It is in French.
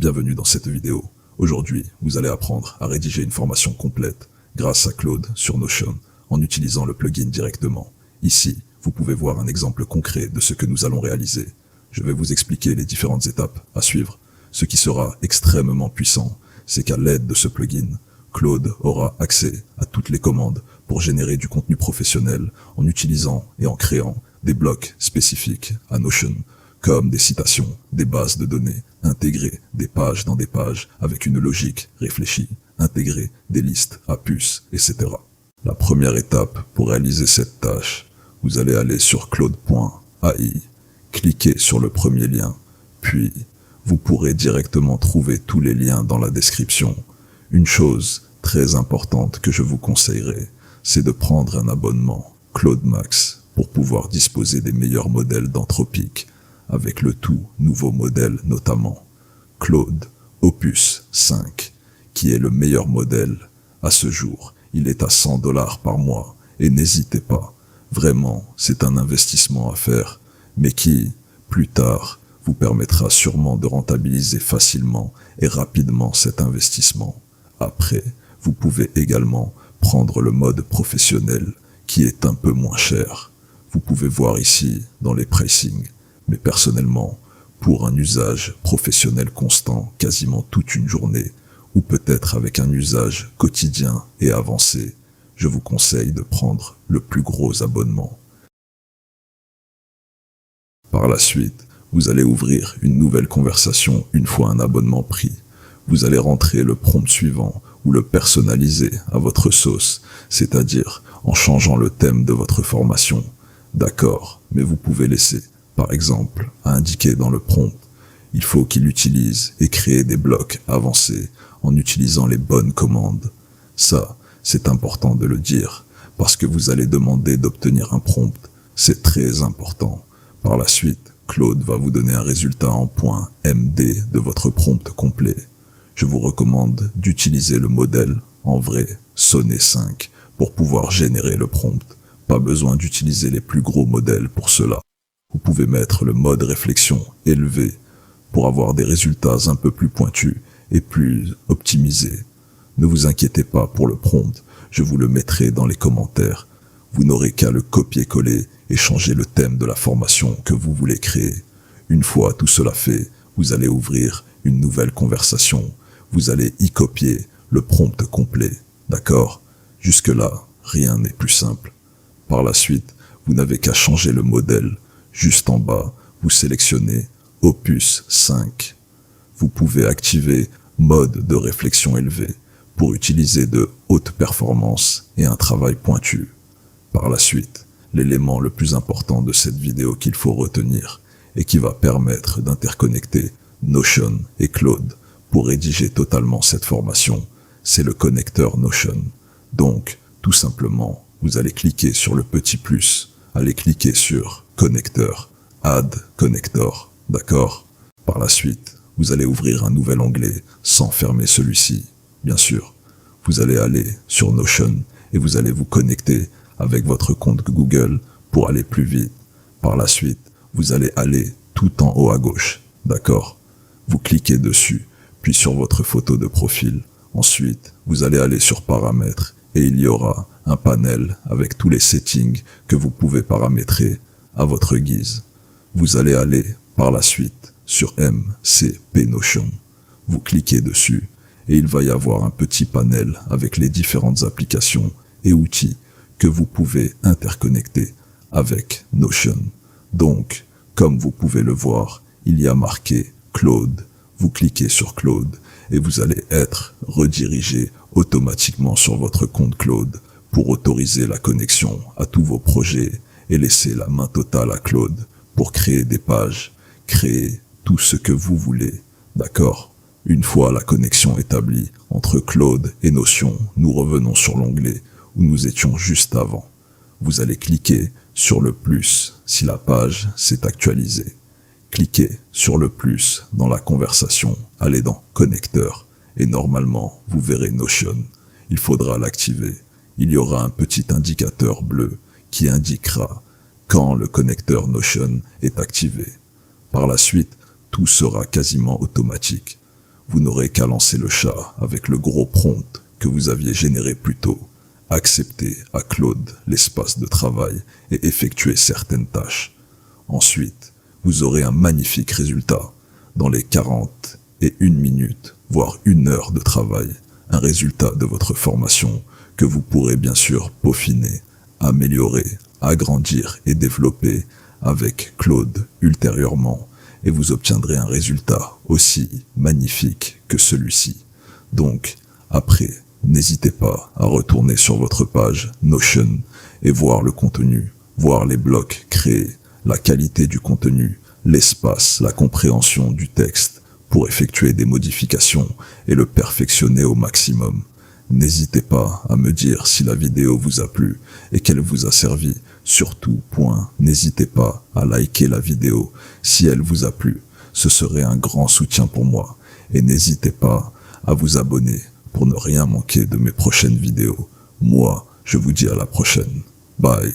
bienvenue dans cette vidéo. Aujourd'hui, vous allez apprendre à rédiger une formation complète grâce à Claude sur Notion en utilisant le plugin directement. Ici, vous pouvez voir un exemple concret de ce que nous allons réaliser. Je vais vous expliquer les différentes étapes à suivre. Ce qui sera extrêmement puissant, c'est qu'à l'aide de ce plugin, Claude aura accès à toutes les commandes pour générer du contenu professionnel en utilisant et en créant des blocs spécifiques à Notion, comme des citations, des bases de données, intégrer des pages dans des pages avec une logique réfléchie, intégrer des listes à puces, etc. La première étape pour réaliser cette tâche, vous allez aller sur claude.ai, cliquez sur le premier lien, puis vous pourrez directement trouver tous les liens dans la description. Une chose très importante que je vous conseillerais, c'est de prendre un abonnement Claude Max pour pouvoir disposer des meilleurs modèles d'Anthropic, avec le tout nouveau modèle notamment, Claude Opus 5, qui est le meilleur modèle à ce jour. Il est à 100 $ par mois et n'hésitez pas, vraiment c'est un investissement à faire, mais qui, plus tard, vous permettra sûrement de rentabiliser facilement et rapidement cet investissement. Après, vous pouvez également prendre le mode professionnel qui est un peu moins cher. Vous pouvez voir ici dans les pricing, mais personnellement, pour un usage professionnel constant quasiment toute une journée, ou peut-être avec un usage quotidien et avancé, je vous conseille de prendre le plus gros abonnement. Par la suite, vous allez ouvrir une nouvelle conversation une fois un abonnement pris. Vous allez rentrer le prompt suivant ou le personnaliser à votre sauce, c'est-à-dire en changeant le thème de votre formation. D'accord, mais vous pouvez laisser, par exemple, à indiquer dans le prompt. Il faut qu'il utilise et crée des blocs avancés en utilisant les bonnes commandes. Ça, c'est important de le dire, parce que vous allez demander d'obtenir un prompt. C'est très important. Par la suite, Claude va vous donner un résultat en .md de votre prompt complet. Je vous recommande d'utiliser le modèle, en vrai, Sonnet 5, pour pouvoir générer le prompt. Pas besoin d'utiliser les plus gros modèles pour cela. Vous pouvez mettre le mode réflexion élevé pour avoir des résultats un peu plus pointus et plus optimisés. Ne vous inquiétez pas pour le prompt, je vous le mettrai dans les commentaires. Vous n'aurez qu'à le copier-coller et changer le thème de la formation que vous voulez créer. Une fois tout cela fait, vous allez ouvrir une nouvelle conversation. Vous allez y copier le prompt complet, d'accord? Jusque-là, rien n'est plus simple. Par la suite, vous n'avez qu'à changer le modèle. Juste en bas, vous sélectionnez Opus 5. Vous pouvez activer mode de réflexion élevé pour utiliser de hautes performances et un travail pointu. Par la suite, l'élément le plus important de cette vidéo qu'il faut retenir et qui va permettre d'interconnecter Notion et Claude pour rédiger totalement cette formation, c'est le connecteur Notion. Donc, tout simplement, vous allez cliquer sur le petit plus, allez cliquer sur Connecteur, Add Connector, d'accord? Par la suite, vous allez ouvrir un nouvel onglet sans fermer celui-ci, bien sûr. Vous allez aller sur Notion et vous allez vous connecter avec votre compte Google pour aller plus vite. Par la suite, vous allez aller tout en haut à gauche, d'accord? Vous cliquez dessus, puis sur votre photo de profil. Ensuite, vous allez aller sur Paramètres et il y aura un panel avec tous les settings que vous pouvez paramétrer à votre guise. Vous allez aller par la suite sur MCP Notion. Vous cliquez dessus et il va y avoir un petit panel avec les différentes applications et outils que vous pouvez interconnecter avec Notion. Donc, comme vous pouvez le voir, il y a marqué Claude. Vous cliquez sur Claude et vous allez être redirigé automatiquement sur votre compte Claude pour autoriser la connexion à tous vos projets et laisser la main totale à Claude pour créer des pages, créer tout ce que vous voulez. D'accord? Une fois la connexion établie entre Claude et Notion, nous revenons sur l'onglet où nous étions juste avant. Vous allez cliquer sur le plus si la page s'est actualisée. Cliquez sur le plus dans la conversation, allez dans Connecteur et normalement vous verrez Notion. Il faudra l'activer. Il y aura un petit indicateur bleu qui indiquera quand le connecteur Notion est activé. Par la suite, tout sera quasiment automatique. vous n'aurez qu'à lancer le chat avec le gros prompt que vous aviez généré plus tôt. Accepter à Claude l'espace de travail et effectuer certaines tâches. Ensuite, vous aurez un magnifique résultat. Dans les 41 minutes, voire 1 heure de travail, un résultat de votre formation que vous pourrez bien sûr peaufiner, améliorer, agrandir et développer avec Claude ultérieurement, et vous obtiendrez un résultat aussi magnifique que celui-ci. Donc, après, n'hésitez pas à retourner sur votre page Notion et voir le contenu, voir les blocs créés, la qualité du contenu, l'espace, la compréhension du texte pour effectuer des modifications et le perfectionner au maximum. N'hésitez pas à me dire si la vidéo vous a plu et qu'elle vous a servi. Surtout, n'hésitez pas à liker la vidéo si elle vous a plu. Ce serait un grand soutien pour moi. Et n'hésitez pas à vous abonner pour ne rien manquer de mes prochaines vidéos. Moi, je vous dis à la prochaine. Bye.